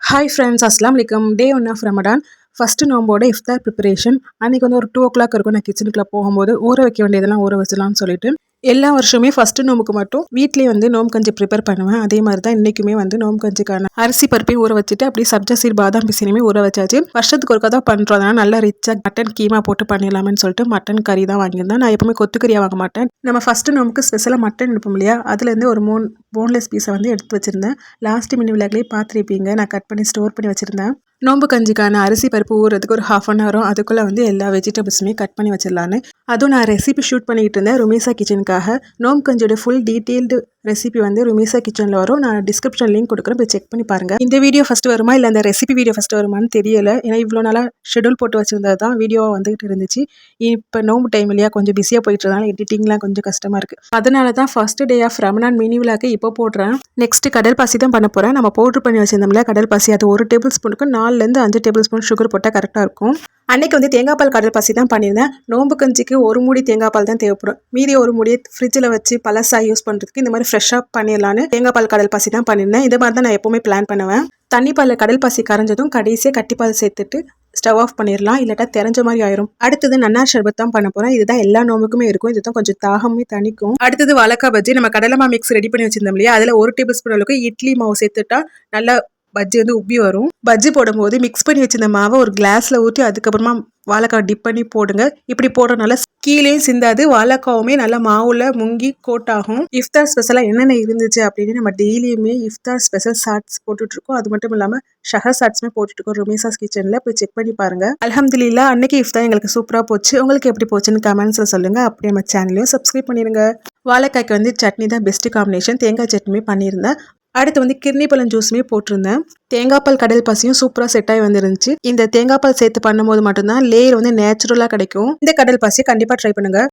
Hi friends, அஸ்லாம் வலைக்கம். Day 1 of Ramadan. First நோம்போட இஃப்தார் ப்ரிப்பரேஷன். அன்றைக்கி வந்து ஒரு 2 o'clock இருக்கும். நான் கிச்சனுக்குள்ளே போகும்போது ஊற வைக்க வேண்டியதெல்லாம் ஊற வச்சலாம்னு சொல்லிட்டு எல்லா வருஷமே ஃபஸ்ட்டு நோம்புக்கு மட்டும் வீட்லேயே வந்து நோம்பு கஞ்சி ப்ரிப்பேர் பண்ணுவேன். அதே மாதிரி தான் இன்றைக்குமே வந்து நோம்பு கஞ்சிக்கான அரிசி பருப்பையும் ஊற வச்சுட்டு அப்படியே சப்ஜா சீட் பாதாம் பிசினையுமே ஊற வச்சாச்சு. வருஷத்துக்கு ஒருக்கா தான் பண்ணுறோம், அதனால் நல்லா ரிச்சாக மட்டன் கீமா போட்டு பண்ணிடலாம்னு சொல்லிட்டு மட்டன் கறி தான் வாங்கியிருந்தேன். நான் எப்பவுமே கொத்துக்கறியாக வாங்க மாட்டேன். நம்ம ஃபஸ்ட்டு நோம்புக்கு ஸ்பெஷலாக மட்டன் எடுப்போம் இல்லையா, அதுலேருந்து ஒரு 3 போன்லெஸ் பீஸை வந்து எடுத்து வச்சுருந்தேன். லாஸ்ட்டு மினி விளாக்லேயே பார்த்துருப்பீங்க, நான் கட் பண்ணி ஸ்டோர் பண்ணி வச்சுருந்தேன். நோம்பு கஞ்சிக்கான அரிசி பருப்பு ஊறுறதுக்கு ஒரு 1/2 hour அதுக்குள்ளே வந்து எல்லா வெஜிடபிள்ஸுமே கட் பண்ணி வச்சிடலான்னு. அதுவும் நான் ரெசிபி ஷூட் பண்ணிக்கிட்டு இருந்தேன் ருமேசா கிச்சனுக்காக. நோம்பு கஞ்சியோட ஃபுல் டீட்டெயில்டு ரெசிபி வந்து ருமேசா கிச்சனில் வரும். நான் டிஸ்கிரிப்ஷன் லிங்க் கொடுக்குறேன், போய் செக் பண்ணி பாருங்கள். இந்த வீடியோ ஃபஸ்ட்டு வருமா இல்லை அந்த ரெசிபி வீடியோ ஃபஸ்ட்டு வருமானு தெரியலை. ஏன்னா இவ்வளோ நாளாக ஷெடியூல் போட்டு வச்சுருந்தது தான் வீடியோவாக வந்துகிட்டு இருந்துச்சு. இப்போ நோம்பு டைம் இல்லையா, கொஞ்சம் பிஸியாக போயிட்டுறதுனால எடிட்டிங்லாம் கொஞ்சம் கஷ்டமாக இருக்குது. அதனால தான் first day of Ramadan mini vlog இப்போ போடுறேன். நெக்ஸ்ட்டு கடல் பாசி தான் பண்ண போகிறேன். நம்ம பவுட்ரு பண்ணி வச்சிருந்தோம்ல கடல் பாசி, அது 1 டேபிள் ஸ்பூனுக்கு 4லேருந்து 5 டேபிள் ஸ்பூன் சுகர் போட்டால் கரெக்டாக இருக்கும். அன்றைக்கி வந்து தேங்காய் பால் கடல் பாசி தான் பண்ணியிருந்தேன். நோம்பு கஞ்சிக்கு 1 மூடி தேங்காய் பால் தான் தேவைப்படும். மீதி 1 மூடியை ஃப்ரிட்ஜில் வச்சு பழசாக யூஸ் பண்ணுறதுக்கு இந்த மாதிரி ஃப்ரெஷ்ஷாக பண்ணிடலான்னு தேங்காய் பால் கடல் பாசி தான் பண்ணியிருந்தேன். இந்த மாதிரி தான் நான் எப்போவுமே பிளான் பண்ணுவேன். தண்ணி பாலில் கடல் பாசி கரைஞ்சதும் கடைசியாக கட்டிப்பால் சேர்த்துட்டு ஸ்டவ் ஆஃப் பண்ணிடலாம், இல்லாட்டா தெரிஞ்ச மாதிரி ஆயிரும். அடுத்தது நன்னார் ஷர்பத் தான் பண்ண போகிறேன். இதுதான் எல்லா நோம்புக்குமே இருக்கும். இதுதான் கொஞ்சம் தாகமே தணிக்கும். அடுத்தது வாழைக்காய் பஜ்ஜி. நம்ம கடலை மிக்ஸ் ரெடி பண்ணி வச்சிருந்தோம் இல்லையா, அதில் 1 டேபிள் ஸ்பூன் அளவுக்கு இட்லி மாவு சேர்த்துட்டா நல்லா பஜ்ஜி வந்து உப்பி வரும். பஜ்ஜி போடும்போது மிக்ஸ் பண்ணி வச்சிருந்த மாவை ஒரு கிளாஸில் ஊற்றி அதுக்கப்புறமா வாழைக்காய் டிப் பண்ணி போடுங்க. இப்படி போடுறதுனால கீழேயும் சிந்தாது, வாழைக்காவுமே நல்லா மாவுல முங்கி கோட்டாகும். இஃப்தார் ஸ்பெஷலாக என்னென்ன இருந்துச்சு அப்படின்னு நம்ம டெய்லியுமே இஃப்தார் ஸ்பெஷல் ஷார்ட்ஸ் போட்டுட்ருக்கோம். அது மட்டும் இல்லாமல் ஷஹர் ஷார்ட்ஸுமே போட்டுட்ருக்கோம் ருமேசாஸ் கிச்சனில், போய் செக் பண்ணி பாருங்கள். அல்ஹம்துலில்லாஹ், அன்னைக்கு இஃப்தார் எங்களுக்கு சூப்பராக போச்சு. உங்களுக்கு எப்படி போச்சுன்னு கமெண்ட்ஸில் சொல்லுங்கள். அப்படியே நம்ம சேனலையும் சப்ஸ்கிரைப் பண்ணிடுங்க. வாழைக்காய்க்கு வந்து சட்னி தான் பெஸ்ட்டு காம்பினேஷன். தேங்காய் சட்னியுமே பண்ணியிருந்தேன். அடுத்து வந்து கிர்னி பழம் ஜூஸுமே போட்டிருந்தேன். தேங்காய் பால் கடல் பாசியும் சூப்பராக செட் ஆகி வந்துருந்துச்சு. இந்த தேங்காய் பால் சேர்த்து பண்ணும்போது மட்டும்தான் லேயர் வந்து நேச்சுரலாக கிடைக்கும். இந்த கடல் பாசியை கண்டிப்பாக ட்ரை பண்ணுங்கள்.